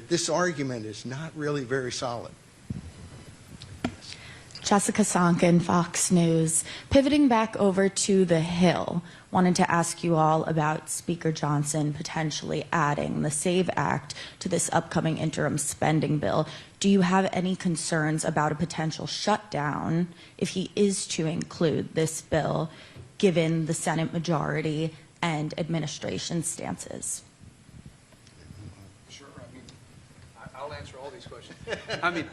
this argument is not really very solid. Jessica Sonkin, Fox News. Pivoting back over to the Hill, wanted to ask you all about Speaker Johnson potentially adding the SAVE Act to this upcoming interim spending bill. Do you have any concerns about a potential shutdown if he is to include this bill, given the Senate majority and administration stances? Sure. I mean, I'll answer all these questions. I mean,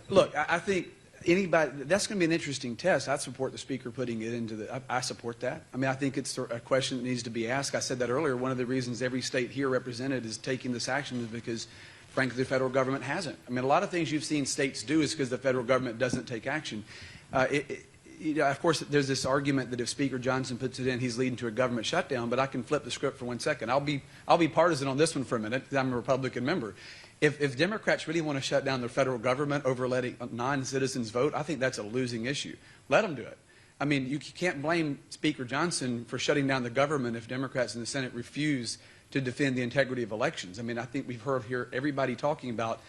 look, I think anybody, that's going to be an interesting test. I support the Speaker putting it into the, I support that. I mean, I think it's a question that needs to be asked. I said that earlier. One of the reasons every state here represented is taking this action is because, frankly, the federal government hasn't. I mean, a lot of things you've seen states do is because the federal government doesn't take action. You know, of course, there's this argument that if Speaker Johnson puts it in, he's leading to a government shutdown, but I can flip the script for 1 second. I'll be partisan on this one for a minute because I'm a Republican member. If Democrats really want to shut down the federal government over letting non-citizens vote, I think that's a losing issue. Let them do it. I mean, you can't blame Speaker Johnson for shutting down the government if Democrats in the Senate refuse to defend the integrity of elections. I mean, I think we've heard here everybody talking about,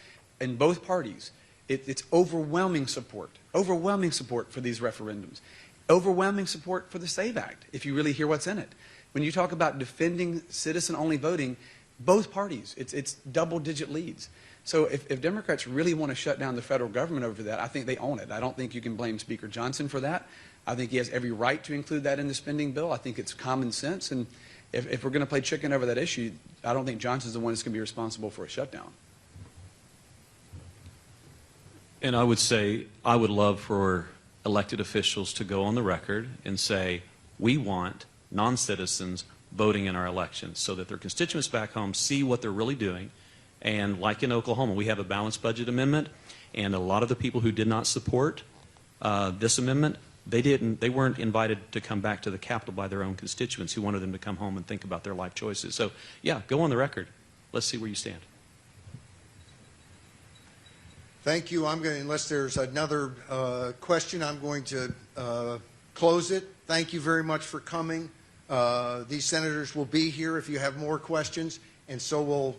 in both parties, it's overwhelming support for these referendums, overwhelming support for the SAVE Act, if you really hear what's in it. When you talk about defending citizen-only voting, both parties, it's double-digit leads. So if Democrats really want to shut down the federal government over that, I think they own it. I don't think you can blame Speaker Johnson for that. I think he has every right to include that in the spending bill. I think it's common sense. And if we're going to play chicken over that issue, I don't think Johnson's the one that's going to be responsible for a shutdown. And I would say I would love for elected officials to go on the record and say, we want non-citizens voting in our elections so that their constituents back home see what they're really doing. And like in Oklahoma, we have a balanced budget amendment, and a lot of the people who did not support this amendment, they weren't invited to come back to the Capitol by their own constituents who wanted them to come home and think about their life choices. So yeah, go on the record. Let's see where you stand. Thank you. I'm going to, unless there's another question, I'm going to close it. Thank you very much for coming. These senators will be here if you have more questions, and so will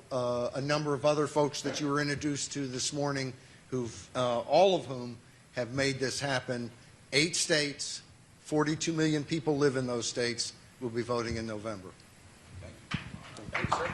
a number of other folks that you were introduced to this morning, who've all of whom have made this happen. 8 states, 42 million people live in those states, will be voting in November. Thank you, sir.